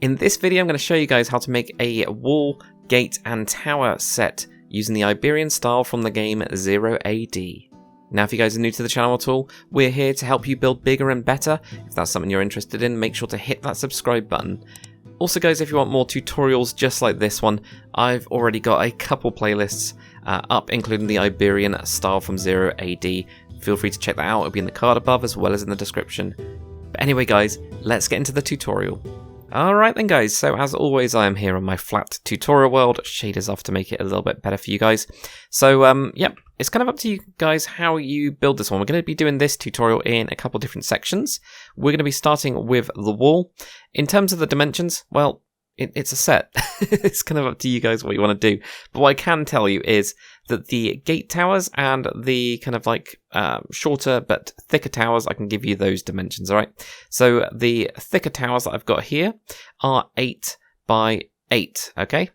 In this video I'm going to show you guys how to make a wall, gate and tower set using the Iberian style from the game 0 AD. Now if you guys are new to the channel at all, we're here to help you build bigger and better. If that's something you're interested in, make sure to hit that subscribe button. Also guys, if you want more tutorials just like this one, I've already got a couple playlists up, including the Iberian style from 0 AD. Feel free to check that out, it'll be in the card above as well as in the description. But anyway guys, let's get into the tutorial. Alright then guys, so as always I am here on my flat tutorial world, shaders off to make it a little bit better for you guys. So yep, it's kind of up to you guys how you build this one. We're going to be doing this tutorial in a couple different sections. We're going to be starting with the wall. In terms of the dimensions, well, it's a set. It's kind of up to you guys what you want to do. But what I can tell you is that the gate towers and the kind of like shorter but thicker towers, I can give you those dimensions, alright? So the thicker towers that I've got here are 8 by 8, okay?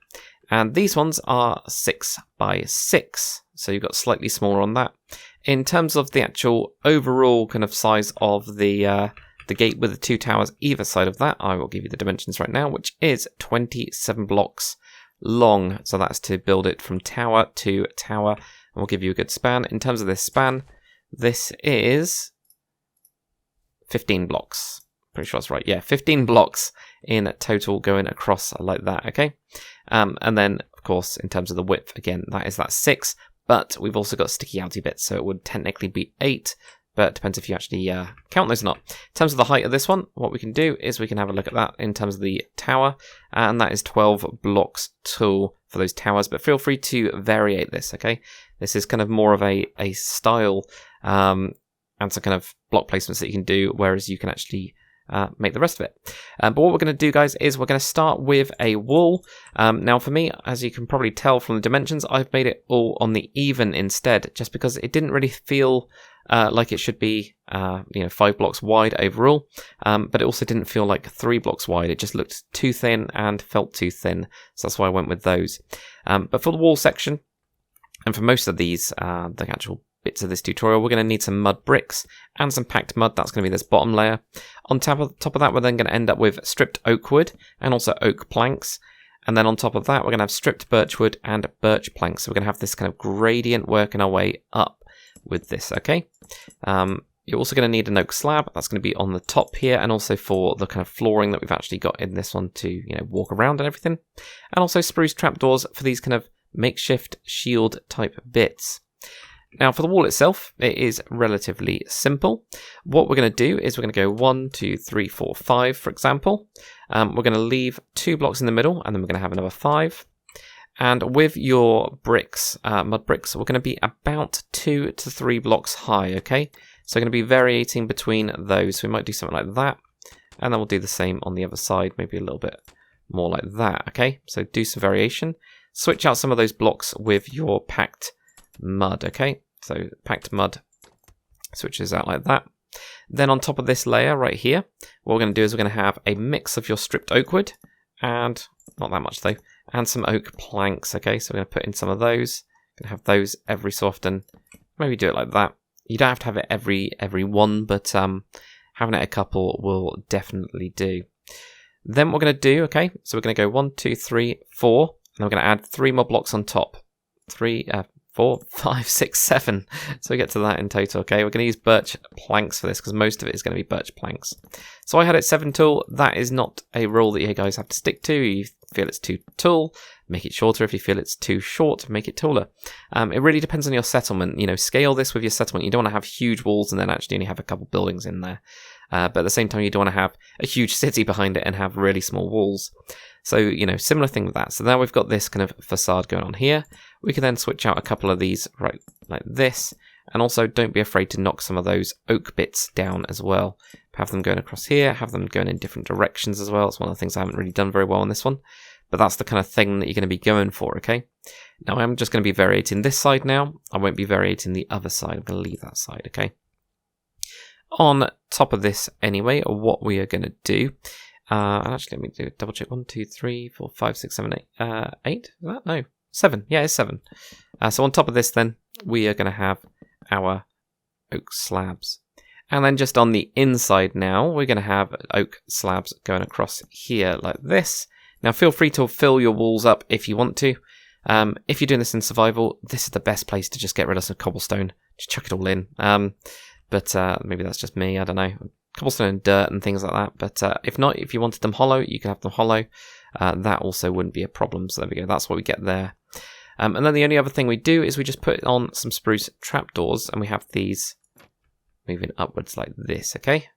And these ones are 6 by 6, so you've got slightly smaller on that. In terms of the actual overall kind of size of the gate with the two towers either side of that, I will give you the dimensions right now, which is 27 blocks long. So that's to build it from tower to tower, and we'll give you a good span. In terms of this span, this is 15 blocks. Pretty sure that's right. Yeah, 15 blocks in total going across like that, okay? And then, of course, in terms of the width, again, that 6, but we've also got sticky outy bits, so it would technically be 8, but it depends if you actually count those or not. In terms of the height of this one, what we can do is we can have a look at that in terms of the tower, and that is 12 blocks tall for those towers, but feel free to variate this, okay? This is kind of more of a style and some kind of block placements that you can do, whereas you can actually make the rest of it. But what we're going to do, guys, is we're going to start with a wall. Now, for me, as you can probably tell from the dimensions, I've made it all on the even instead, just because it didn't really feel like it should be, 5 blocks wide overall, but it also didn't feel like 3 blocks wide. It just looked too thin and felt too thin, so that's why I went with those. But for the wall section, and for most of these, the actual bits of this tutorial, we're going to need some mud bricks and some packed mud. That's going to be this bottom layer. On top of that, we're then going to end up with stripped oak wood and also oak planks. And then on top of that, we're going to have stripped birch wood and birch planks. So we're going to have this kind of gradient working our way up with this, okay? You're also going to need an oak slab. That's going to be on the top here, and also for the kind of flooring that we've actually got in this one to, walk around and everything. And also spruce trapdoors for these kind of makeshift shield type bits. Now for the wall itself, it is relatively simple. What we're going to do is we're going to go 1, 2, 3, 4, 5, for example. We're going to leave 2 blocks in the middle, and then we're going to have another 5. And with your bricks, mud bricks, we're going to be about 2 to 3 blocks high, okay? So we're going to be variating between those. So we might do something like that, and then we'll do the same on the other side, maybe a little bit more like that, okay? So do some variation. Switch out some of those blocks with your packed mud, okay? So packed mud switches out like that. Then on top of this layer right here, what we're going to do is we're going to have a mix of your stripped oak wood, and not that much though, and some oak planks, okay? So we're going to put in some of those. Going to have those every so often. Maybe do it like that. You don't have to have it every one, but having it a couple will definitely do. Then what we're going to do, okay, so we're going to go 1, 2, 3, 4, and we're going to add 3 more blocks on top. 4, 5, 6, 7. So we get to that in total, okay? We're going to use birch planks for this because most of it is going to be birch planks. So I had it 7 tall. That is not a rule that you guys have to stick to. You feel it's too tall, make it shorter. If you feel it's too short, make it taller. It really depends on your settlement. Scale this with your settlement. You don't want to have huge walls and then actually only have a couple buildings in there. But at the same time, you don't want to have a huge city behind it and have really small walls. So, similar thing with that. So now we've got this kind of facade going on here. We can then switch out a couple of these right like this. And also don't be afraid to knock some of those oak bits down as well. Have them going across here, have them going in different directions as well. It's one of the things I haven't really done very well on this one. But that's the kind of thing that you're going to be going for, okay? Now I'm just going to be variating this side now. I won't be variating the other side. I'm going to leave that side, okay? On top of this anyway, what we are going to do, and actually let me do double check, 1, 2, 3, 4, 5, 6, 7, 8, 8, is that? No, 7, yeah, it's 7. So on top of this then, we are going to have our oak slabs. And then just on the inside now, we're going to have oak slabs going across here like this. Now feel free to fill your walls up if you want to. If you're doing this in survival, this is the best place to just get rid of some cobblestone. Just chuck it all in. But maybe that's just me, I don't know. Cobblestone and dirt and things like that. But if not, if you wanted them hollow, you can have them hollow. That also wouldn't be a problem. So there we go, that's what we get there. And then the only other thing we do is we just put on some spruce trapdoors, and we have these moving upwards like this, okay?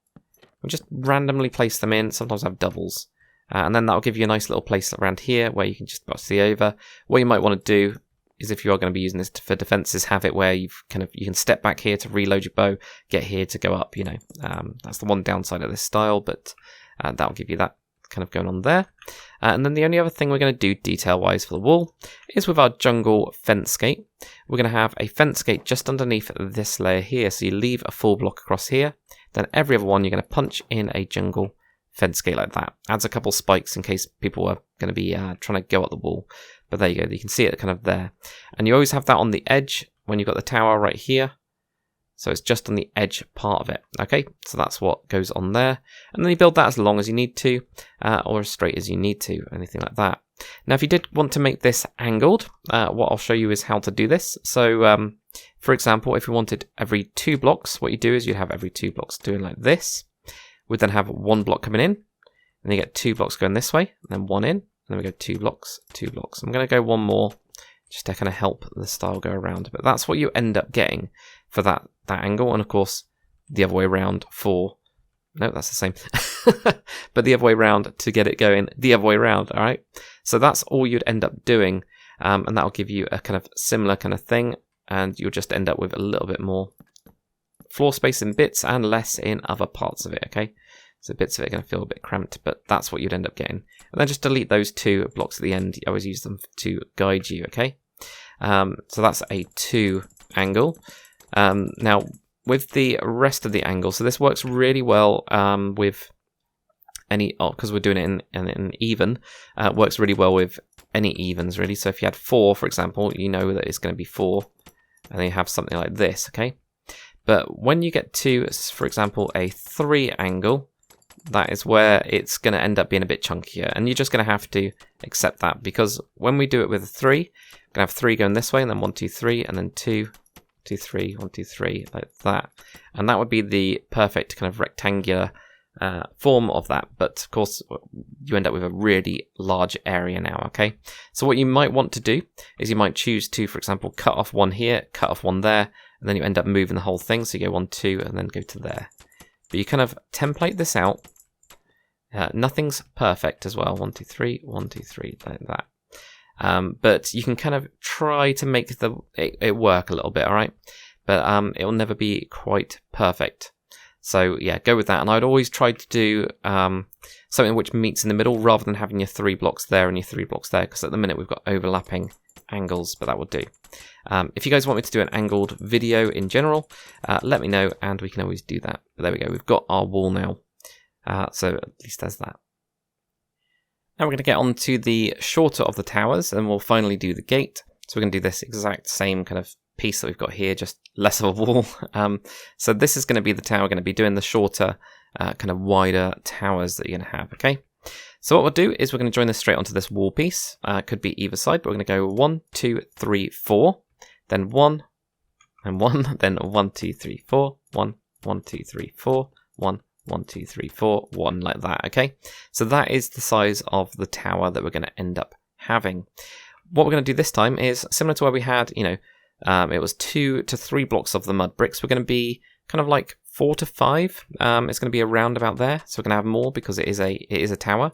We just randomly place them in, sometimes have doubles. And then that'll give you a nice little place around here where you can just see over. What you might want to do is, if you are going to be using this for defenses, have it where you can step back here to reload your bow, get here to go up, you know. That's the one downside of this style, but that'll give you that kind of going on there. And then the only other thing we're going to do detail-wise for the wall is with our jungle fence gate. We're going to have a fence gate just underneath this layer here. So you leave a full block across here. Then every other one you're going to punch in a jungle fence gate like that. Adds a couple spikes in case people are going to be trying to go up the wall. But there you go, you can see it kind of there. And you always have that on the edge when you've got the tower right here. So it's just on the edge part of it. Okay, so that's what goes on there. And then you build that as long as you need to, or as straight as you need to, anything like that. Now, if you did want to make this angled, what I'll show you is how to do this. So, for example, if you wanted every 2 blocks, what you do is you'd have every 2 blocks doing like this. We'd then have 1 block coming in, and then you get 2 blocks going this way, and then 1 in, and then we go 2 blocks, 2 blocks. I'm going to go 1 more, just to kind of help the style go around. But that's what you end up getting for that angle, and of course, the other way around for... No, that's the same. But the other way around to get it going the other way around, all right? So that's all you'd end up doing, and that'll give you a kind of similar kind of thing, and you'll just end up with a little bit more floor space in bits and less in other parts of it, okay? So bits of it are going to feel a bit cramped, but that's what you'd end up getting. And then just delete those 2 blocks at the end. You always use them to guide you, okay? So that's a 2 angle. Now, with the rest of the angle, so this works really well with any, because we're doing it in even, works really well with any evens, really. So if you had 4, for example, you know that it's going to be 4, and then you have something like this, okay? But when you get to, for example, a 3 angle, that is where it's going to end up being a bit chunkier, and you're just going to have to accept that, because when we do it with a 3, we're going to have 3 going this way, and then 1, 2, 3, and then 2, 2, 3, 1, 2, 3, like that. And that would be the perfect kind of rectangular form of that. But of course, you end up with a really large area now, okay? So what you might want to do is you might choose to, for example, cut off 1 here, cut off 1 there, and then you end up moving the whole thing. So you go 1, 2, and then go to there. But you kind of template this out. Nothing's perfect as well. 1, 2, 3, 1, 2, 3, like that. But you can kind of try to make it work a little bit, all right? But it will never be quite perfect. So yeah, go with that. And I'd always try to do something which meets in the middle rather than having your 3 blocks there and your 3 blocks there, because at the minute we've got overlapping angles, but that will do. If you guys want me to do an angled video in general, let me know and we can always do that. But there we go, we've got our wall now. So at least there's that. Now we're going to get on to the shorter of the towers, and we'll finally do the gate. So we're going to do this exact same kind of piece that we've got here, just less of a wall. So this is going to be the tower, we're going to be doing the shorter, kind of wider towers that you're going to have, okay? So what we'll do is we're going to join this straight onto this wall piece. Could be either side, but we're going to go 1, 2, 3, 4, then 1, and 1, then 1, 2, 3, 4, 1, 1, 2, 3, 4, 1, 1, 2, 3, 4, 1, like that, okay? So that is the size of the tower that we're going to end up having. What we're going to do this time is similar to where we had, you know, it was 2 to 3 blocks of the mud bricks. We're going to be kind of like 4 to 5. It's going to be around about there. So we're going to have more because it is a tower.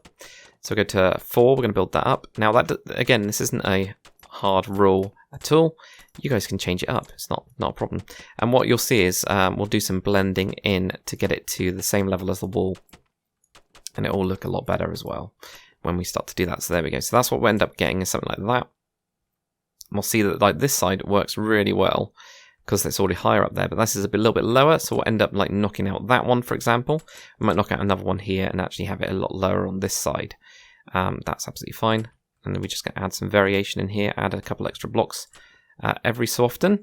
So we'll go to 4. We're going to build that up. Now that, again, this isn't a hard rule at all. You guys can change it up. It's not a problem. And what you'll see is we'll do some blending in to get it to the same level as the wall. And it will look a lot better as well when we start to do that. So there we go. So that's what we end up getting, is something like that. And we'll see that like this side works really well because it's already higher up there. But this is a little bit lower. So we'll end up like knocking out that one, for example. We might knock out another one here and actually have it a lot lower on this side. That's absolutely fine. And then we're just going to add some variation in here, add a couple extra blocks every so often,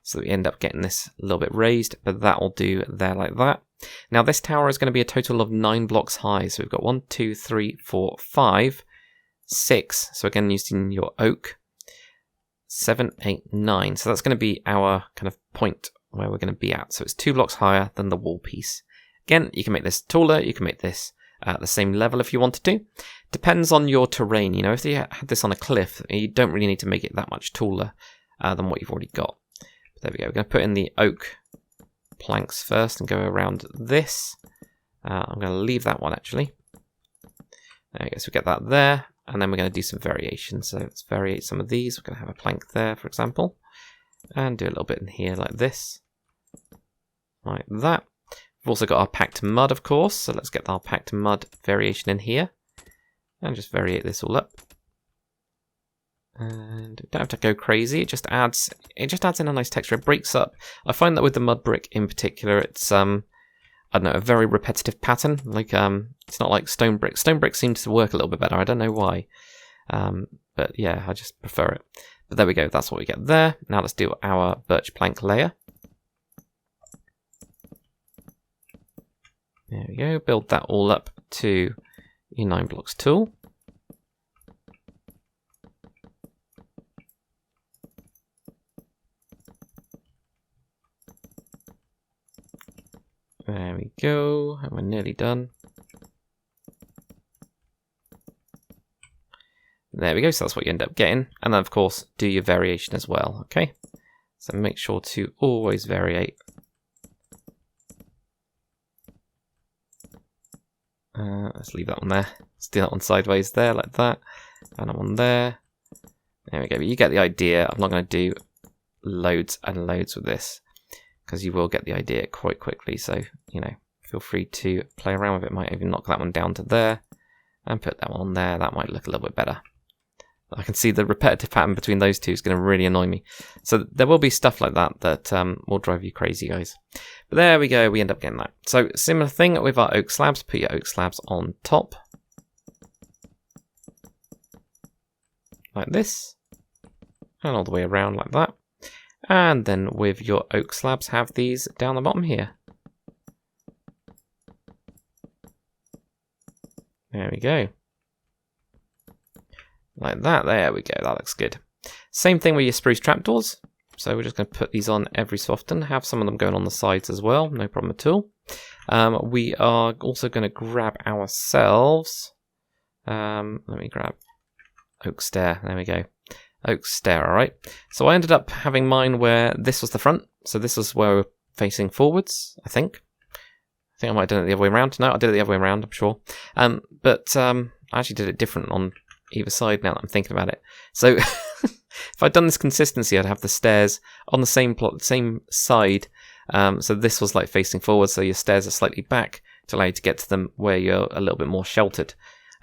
So we end up getting this a little bit raised, but that will do there like that. Now this tower is going to be a total of 9 blocks high. So we've got 1, 2, 3, 4, 5, 6. So again, using your oak. 7, 8, 9. So that's going to be our kind of point where we're going to be at. So it's 2 blocks higher than the wall piece. Again, you can make this taller. You can make this at the same level if you wanted to. Depends on your terrain. You know, if you had this on a cliff, you don't really need to make it that much taller than what you've already got. But there we go. We're going to put in the oak planks first and go around this. I'm going to leave that one actually. There we go. So we get that there. And then we're going to do some variation. So let's variate some of these. We're going to have a plank there, for example. And do a little bit in here like this. Like that. We've also got our packed mud, of course. So let's get our packed mud variation in here. And just variate this all up. And don't have to go crazy. It just adds in a nice texture. It breaks up. I find that with the mud brick in particular, it's I don't know, a very repetitive pattern. Like it's not like stone brick. Stone brick seems to work a little bit better. I don't know why. But yeah, I just prefer it. But there we go. That's what we get there. Now let's do our birch plank layer. There we go. Build that all up to your 9 blocks tool. There we go, and we're nearly done. There we go, so that's what you end up getting. And then, of course, do your variation as well, okay? So make sure to always variate. Let's leave that one there. Let's do that one sideways there, like that. And that one there. There we go, but you get the idea. I'm not going to do loads and loads with this, because you will get the idea quite quickly. So, you know, feel free to play around with it. Might even knock that one down to there and put that one on there. That might look a little bit better. I can see the repetitive pattern between those two is going to really annoy me. So there will be stuff like that that will drive you crazy, guys. But there we go. We end up getting that. So similar thing with our oak slabs. Put your oak slabs on top. Like this. And all the way around like that. And then with your oak slabs, have these down the bottom here. There we go. Like that. There we go. That looks good. Same thing with your spruce trapdoors. So we're just going to put these on every so often. Have some of them going on the sides as well. No problem at all. We are also going to grab ourselves. Let me grab oak stair. There we go. Oak stair, alright. So I ended up having mine where this was the front. So this is where we're facing forwards, I think. I think I might have done it the other way around. No, I did it the other way around, I'm sure. But I actually did it different on either side now that I'm thinking about it. So if I'd done this consistency, I'd have the stairs on the same side. So this was like facing forward, so your stairs are slightly back to allow you to get to them where you're a little bit more sheltered.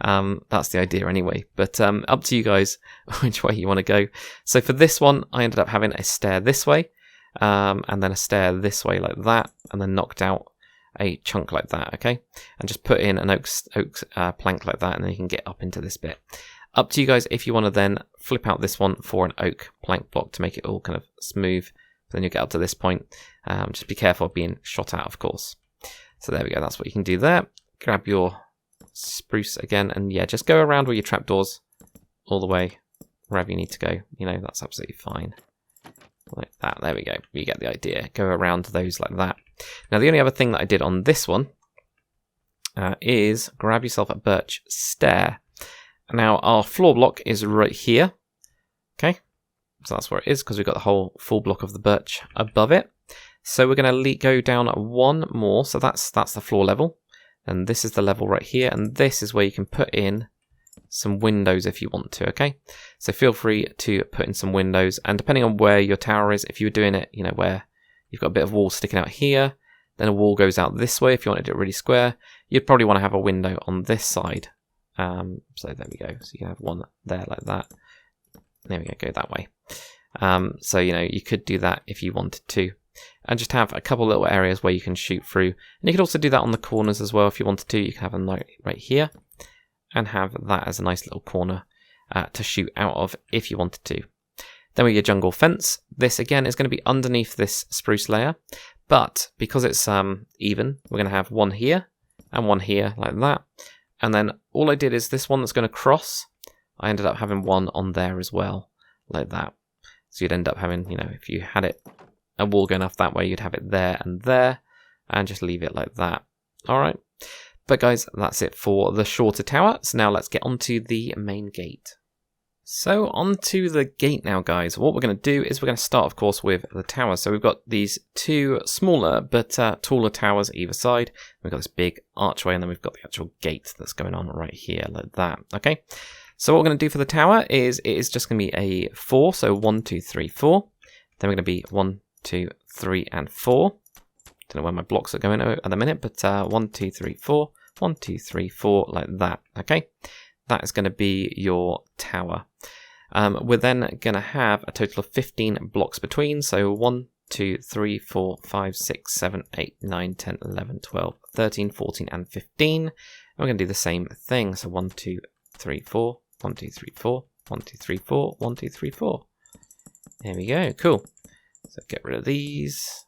That's the idea anyway, but up to you guys which way you want to go. So for this one, I ended up having a stair this way, and then a stair this way like that, and then knocked out a chunk like that, okay? And just put in an oak plank like that, and then you can get up into this bit. Up to you guys if you want to then flip out this one for an oak plank block to make it all kind of smooth. Then you get up to this point. Just be careful of being shot out, of course. So there we go, that's what you can do there. Grab your spruce again, and yeah, just go around with your trapdoors all the way wherever you need to go. You know, that's absolutely fine. Like that, there we go. You get the idea. Go around those like that. Now, the only other thing that I did on this one is grab yourself a birch stair. Now, our floor block is right here. Okay, so that's where it is because we've got the whole full block of the birch above it. So we're going to go down one more. So that's the floor level. And this is the level right here. And this is where you can put in some windows if you want to, okay? So feel free to put in some windows. And depending on where your tower is, if you were doing it, you know, where you've got a bit of wall sticking out here, then a wall goes out this way. If you wanted it really square, you'd probably want to have a window on this side. So there we go. So you can have one there like that. There we go, go that way. So, you know, you could do that if you wanted to. And just have a couple little areas where you can shoot through. And you could also do that on the corners as well if you wanted to. You can have them right here. And have that as a nice little corner to shoot out of if you wanted to. Then we get your jungle fence. This again is going to be underneath this spruce layer, but because it's even, we're going to have one here and one here like that. And then all I did is this one that's going to cross, I ended up having one on there as well, like that. So you'd end up having, you know, if you had it a wall going off that way, you'd have it there, and just leave it like that. All right. But guys, that's it for the shorter tower. So now let's get onto the main gate. So onto the gate now, guys. What we're going to do is we're going to start, of course, with the tower. So we've got these two smaller but taller towers either side. We've got this big archway, and then we've got the actual gate that's going on right here, like that. Okay. So what we're going to do for the tower is it is just going to be a 4. So 1, 2, 3, 4. Then we're going to be 1, 2, 3, and 4. Don't know where my blocks are going at the minute, but 1, 2, 3, 4. 1, 2, 3, 4, like that. Okay. That is going to be your tower. We're then going to have a total of 15 blocks between. So 1, 2, 3, 4, 5, 6, 7, 8, 9, 10, 11, 12, 13, 14, and 15. And we're going to do the same thing. So 1, 2, 3, 4, 1, 2, 3, 4, 1, 2, 3, 4, 1, 2, 3, 4. There we go. Cool. So get rid of these.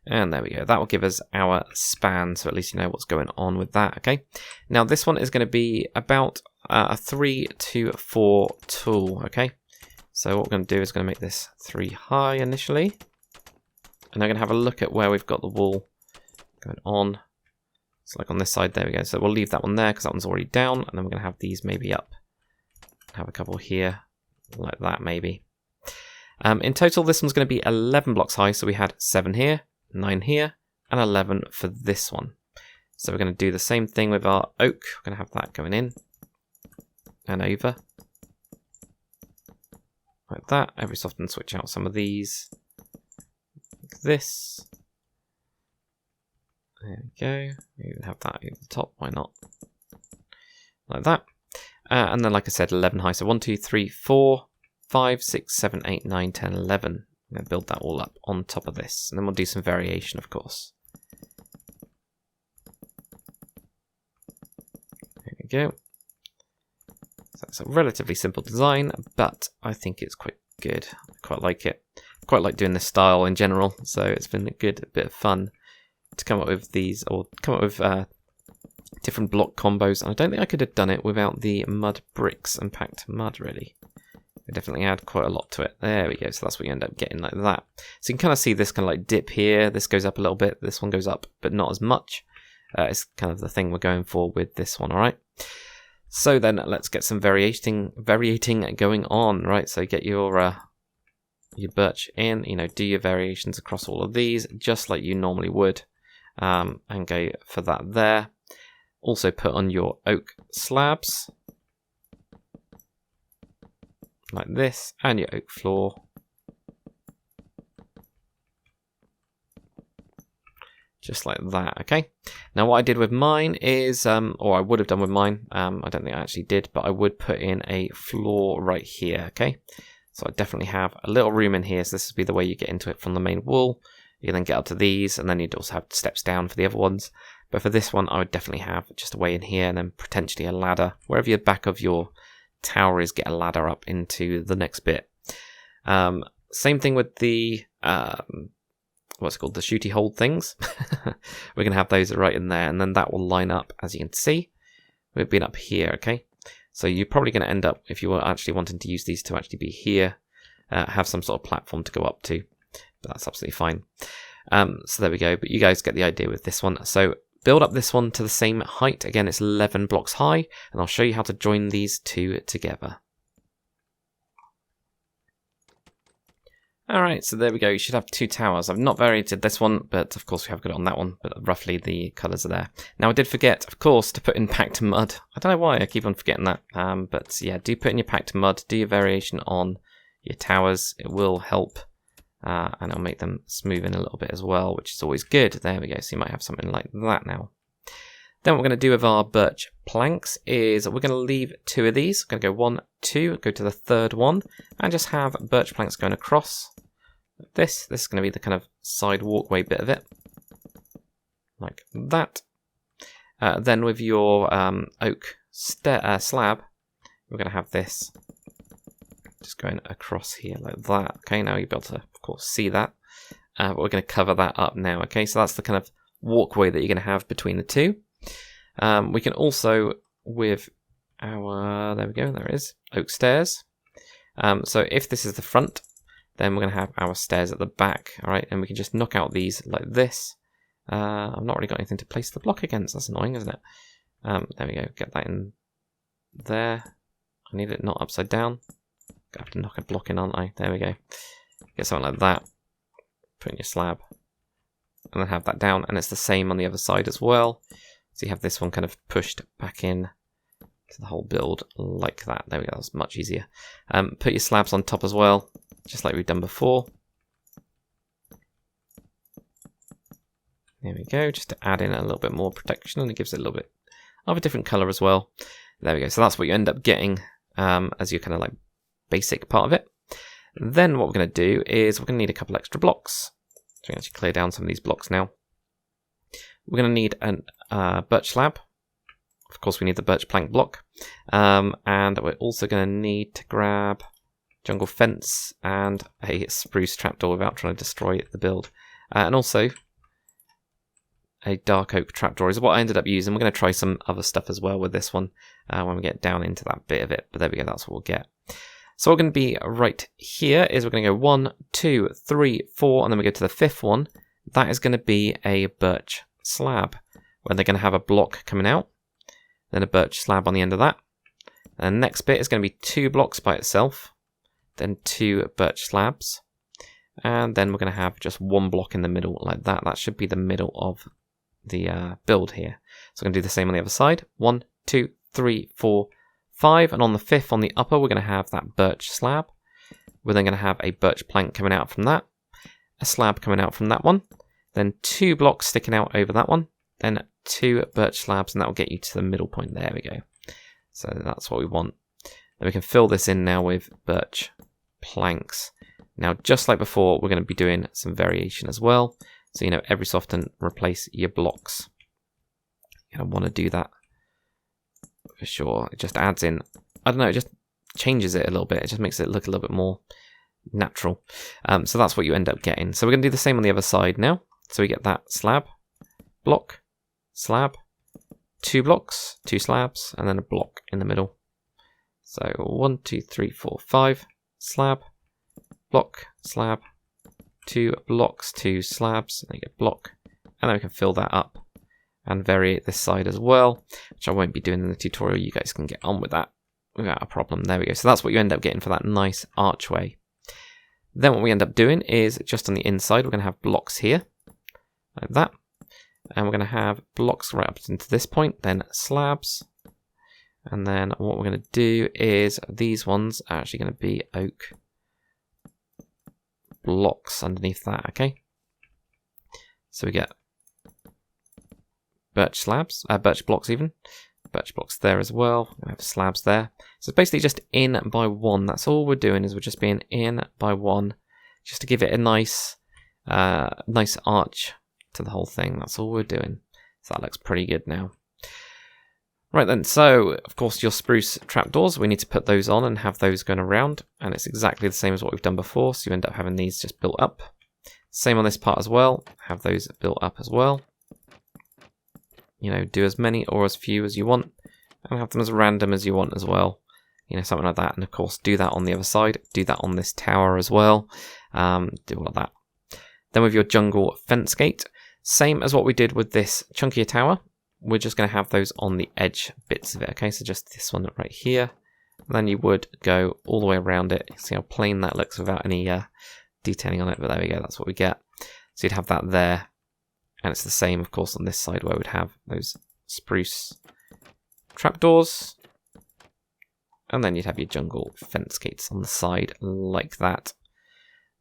And there we go. That will give us our span, so at least you know what's going on with that, okay? Now this one is going to be about a 3 to 4 tool, okay? So what we're going to do is going to make this 3 high initially. And I'm going to have a look at where we've got the wall going on. So like on this side, there we go. So we'll leave that one there because that one's already down. And then we're going to have these maybe up. Have a couple here, like that maybe. In total, this one's going to be 11 blocks high. So we had 7 here. 9 here, and 11 for this one. So we're going to do the same thing with our oak. We're going to have that going in and over. Like that. Every so often switch out some of these. Like this. There we go. We even have that at the top, why not? Like that. And then like I said, 11 high. So 1, 2, 3, 4, 5, 6, 7, 8, 9, 10, 11. I'm going to build that all up on top of this, and then we'll do some variation, of course. There we go. So it's a relatively simple design, but I think it's quite good. I quite like it. I quite like doing this style in general, so it's been a bit of fun to come up with these, or come up with different block combos. And I don't think I could have done it without the mud bricks and packed mud, really. We definitely add quite a lot to it. There we go. So that's what you end up getting like that. So you can kind of see this kind of like dip here. This goes up a little bit. This one goes up, but not as much. It's kind of the thing we're going for with this one. All right. So then let's get some variating going on. Right. So get your birch in. You know, do your variations across all of these just like you normally would, and go for that there. Also put on your oak slabs. Like this, and your oak floor. Just like that, okay? Now what I did with mine is, or I would have done with mine, I don't think I actually did, but I would put in a floor right here, okay? So I definitely have a little room in here, so this would be the way you get into it from the main wall. You then get up to these, and then you'd also have steps down for the other ones. But for this one, I would definitely have just a way in here, and then potentially a ladder. Wherever your back of your tower is, get a ladder up into the next bit. Same thing with the what's it called, the shooty hold things. We're gonna have those right in there, and then that will line up, as you can see. We've been up here, okay? So you're probably going to end up, if you were actually wanting to use these to actually be here, have some sort of platform to go up to, but that's absolutely fine. So there we go, but you guys get the idea with this one. So build up this one to the same height. Again, it's 11 blocks high, and I'll show you how to join these two together. Alright, so there we go. You should have 2 towers. I've not variated this one, but of course we have got it on that one, but roughly the colours are there. Now I did forget, of course, to put in packed mud. I don't know why I keep on forgetting that, but yeah, do put in your packed mud, do your variation on your towers. It will help, and it'll make them smooth in a little bit as well, which is always good. There we go, so you might have something like that now. Then what we're going to do with our birch planks is we're going to leave 2 of these. We're going to go 1, 2, go to the 3rd one, and just have birch planks going across. This is going to be the kind of side walkway bit of it, like that. Then with your oak slab, we're going to have this just going across here like that. Okay, now you'll be able to, of course, see that. But we're going to cover that up now. Okay, so that's the kind of walkway that you're going to have between the two. We can also, with our, there we go, there it is, oak stairs. So if this is the front, then we're going to have our stairs at the back. All right, and we can just knock out these like this. I've not really got anything to place the block against. That's annoying, isn't it? There we go. Get that in there. I need it not upside down. I have to knock a block in, aren't I? There we go. Get something like that. Put in your slab. And then have that down. And it's the same on the other side as well. So you have this one kind of pushed back in to the whole build like that. There we go. That's much easier. Put your slabs on top as well, just like we've done before. There we go. Just to add in a little bit more protection, and it gives it a little bit of a different color as well. There we go. So that's what you end up getting as your kind of like basic part of it. Then what we're going to do is we're going to need a couple extra blocks. So we can actually clear down some of these blocks now. We're going to need a birch slab. Of course, we need the birch plank block. And we're also going to need to grab jungle fence and a spruce trapdoor without trying to destroy the build. And also a dark oak trapdoor is what I ended up using. We're going to try some other stuff as well with this one when we get down into that bit of it. But there we go, that's what we'll get. So what we're going to be right here is we're going to go 1, 2, 3, 4, and then we go to the 5th one. That is going to be a birch slab, where they're going to have a block coming out, then a birch slab on the end of that. And the next bit is going to be 2 blocks by itself, then 2 birch slabs, and then we're going to have just 1 block in the middle like that. That should be the middle of the build here. So I'm going to do the same on the other side. 1, 2, 3, 4, 5, and on the 5th, on the upper, we're going to have that birch slab. We're then going to have a birch plank coming out from that, a slab coming out from that one, then 2 blocks sticking out over that one, then 2 birch slabs, and that will get you to the middle point. There we go. So that's what we want. Then we can fill this in now with birch planks. Now, just like before, we're going to be doing some variation as well. So, you know, every so often replace your blocks. You're going to want to do that for sure. It just adds in, I don't know, it just changes it a little bit. It just makes it look a little bit more natural. So that's what you end up getting. So we're going to do the same on the other side now. So we get that slab, block, slab, 2 blocks, 2 slabs, and then a block in the middle. So 1, 2, 3, 4, 5, slab, block, slab, 2 blocks, 2 slabs, and then you get block, and then we can fill that up and vary this side as well, which I won't be doing in the tutorial. You guys can get on with that without a problem. There we go. So that's what you end up getting for that nice archway. Then what we end up doing is just on the inside, we're going to have blocks here, like that. And we're going to have blocks right up into this point, then slabs. And then what we're going to do is these ones are actually going to be oak blocks underneath that, okay? So we get birch slabs, birch blocks even. Birch blocks there as well. We have slabs there. So it's basically just in by 1. That's all we're doing, is we're just being in by 1, just to give it a nice, nice arch to the whole thing. That's all we're doing. So that looks pretty good now. Right then, so of course your spruce trapdoors, we need to put those on and have those going around, and it's exactly the same as what we've done before, so you end up having these just built up. Same on this part as well, have those built up as well. You know, do as many or as few as you want, and have them as random as you want as well. You know, something like that, and of course do that on the other side, do that on this tower as well, do all of that. Then with your jungle fence gate, same as what we did with this chunkier tower, we're just going to have those on the edge bits of it, okay? So just this one right here, and then you would go all the way around it. See how plain that looks without any detailing on it, but there we go, that's what we get. So you'd have that there, and it's the same, of course, on this side where we'd have those spruce trapdoors, and then you'd have your jungle fence gates on the side like that.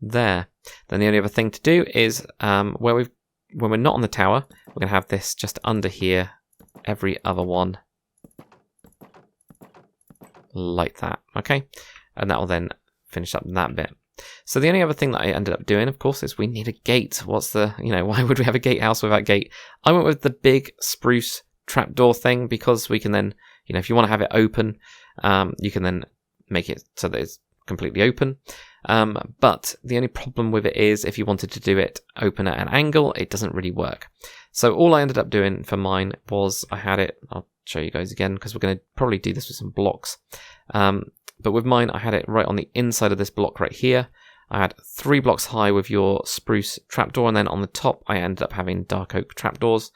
There. Then the only other thing to do is when we're not on the tower, we're going to have this just under here, every other one, like that, okay? And that will then finish up that bit. So the only other thing that I ended up doing, of course, is we need a gate. What's the, you know, why would we have a gatehouse without gate? I went with the big spruce trapdoor thing because we can then, you know, if you want to have it open, you can then make it so that it's completely open. But the only problem with it is if you wanted to do it open at an angle, it doesn't really work. So all I ended up doing for mine was I had it, I'll show you guys again because we're going to probably do this with some blocks. But with mine, I had it right on the inside of this block right here. I had 3 blocks high with your spruce trapdoor, and then on the top I ended up having dark oak trapdoors.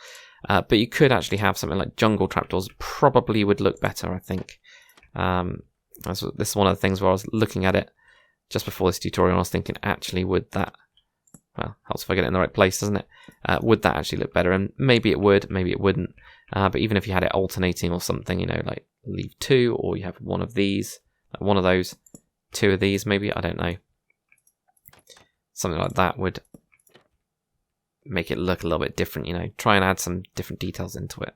But you could actually have something like jungle trapdoors, probably would look better, I think. This is one of the things where I was looking at it just before this tutorial, and I was thinking, actually, would that, well, helps if I get it in the right place, doesn't it? Would that actually look better? And maybe it would, maybe it wouldn't. But even if you had it alternating or something, you know, like leave 2, or you have one of these, one of those, 2 of these, maybe, I don't know. Something like that would make it look a little bit different, you know, try and add some different details into it.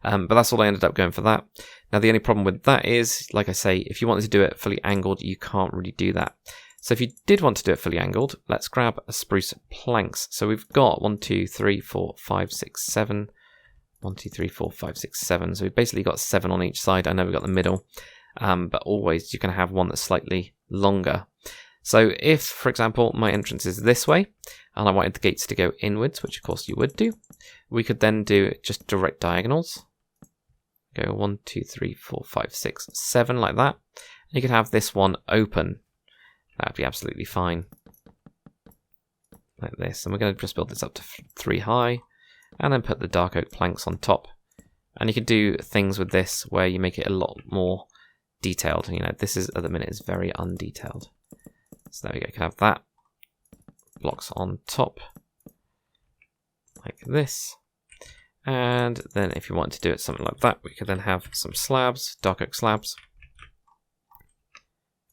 But that's all I ended up going for that. Now, the only problem with that is, like I say, if you wanted to do it fully angled, you can't really do that. So if you did want to do it fully angled, let's grab a spruce planks. So we've got 1, 2, 3, 4, 5, 6, 7. 1, 2, 3, 4, 5, 6, 7. So we've basically got 7 on each side. I know we've got the middle, but always you can have one that's slightly longer. So if, for example, my entrance is this way, and I wanted the gates to go inwards, which of course you would do, we could then do just direct diagonals. Go 1, 2, 3, 4, 5, 6, 7 like that. And you could have this one open. That'd be absolutely fine. Like this. And we're going to just build this up to 3 high, and then put the dark oak planks on top. And you could do things with this where you make it a lot more detailed. You know, this is at the minute is very undetailed. So there we go, you can have that. Blocks on top, like this. And then if you want to do it something like that, we could then have some slabs, dark oak slabs.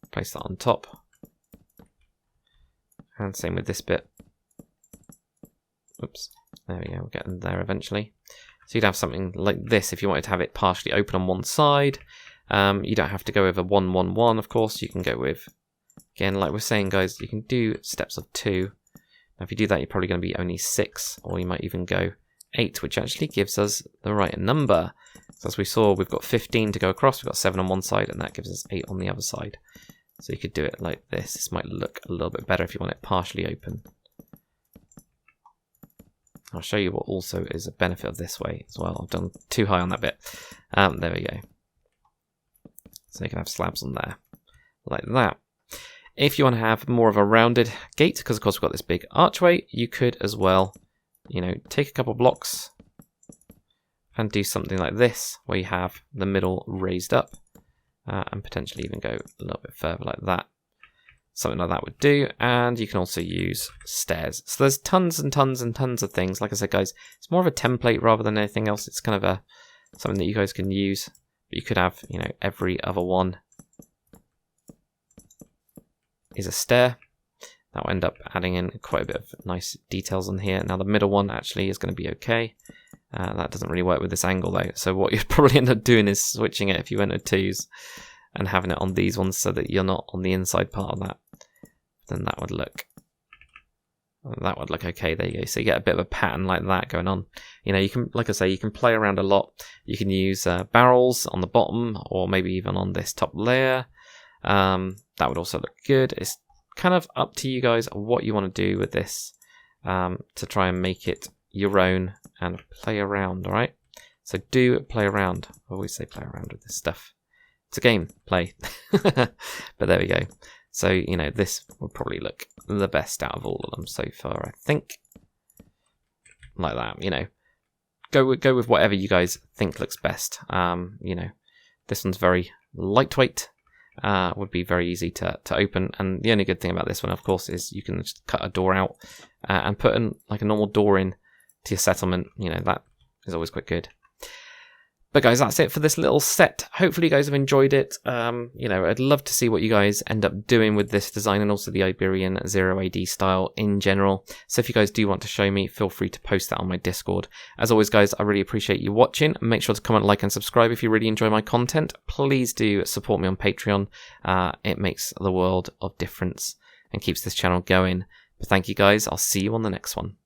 Place that on top. And same with this bit. Oops, there we go, we're getting there eventually. So you'd have something like this if you wanted to have it partially open on one side. You don't have to go with a 1, 1, 1, of course. You can go with, again, like we're saying, guys, you can do steps of 2. Now, if you do that, you're probably going to be only 6, or you might even go 8, which actually gives us the right number. So as we saw, we've got 15 to go across, we've got 7 on one side, and that gives us 8 on the other side. So you could do it like this. This might look a little bit better if you want it partially open. I'll show you what also is a benefit of this way as well. I've done too high on that bit. There we go. So you can have slabs on there, like that. If you want to have more of a rounded gate, because of course we've got this big archway, you could as well, you know, take a couple blocks and do something like this, where you have the middle raised up, and potentially even go a little bit further like that. Something like that would do, and you can also use stairs. So there's tons and tons and tons of things. Like I said, guys, it's more of a template rather than anything else. It's kind of something that you guys can use. But you could have, you know, every other one is a stair. That will end up adding in quite a bit of nice details on here. Now the middle one actually is going to be okay. That doesn't really work with this angle though. So what you'd probably end up doing is switching it if you went with 2s and having it on these ones so that you're not on the inside part of that. Then that would look okay. There you go. So you get a bit of a pattern like that going on. You know, you can, like I say, you can play around a lot. You can use barrels on the bottom, or maybe even on this top layer. That would also look good. It's kind of up to you guys what you want to do with this, to try and make it your own and play around. All right. So do play around. I always say play around with this stuff. It's a game. Play. But there we go. So, you know, this would probably look the best out of all of them so far, I think. Like that, you know. Go with whatever you guys think looks best. You know, this one's very lightweight. Would be very easy to open. And the only good thing about this one, of course, is you can just cut a door out and put in like a normal door in to your settlement. You know, that is always quite good. But guys, that's it for this little set. Hopefully you guys have enjoyed it. You know, I'd love to see what you guys end up doing with this design and also the Iberian 0 AD style in general. So if you guys do want to show me, feel free to post that on my Discord. As always, guys, I really appreciate you watching. Make sure to comment, like, and subscribe if you really enjoy my content. Please do support me on Patreon. It makes the world of difference and keeps this channel going. But thank you guys. I'll see you on the next one.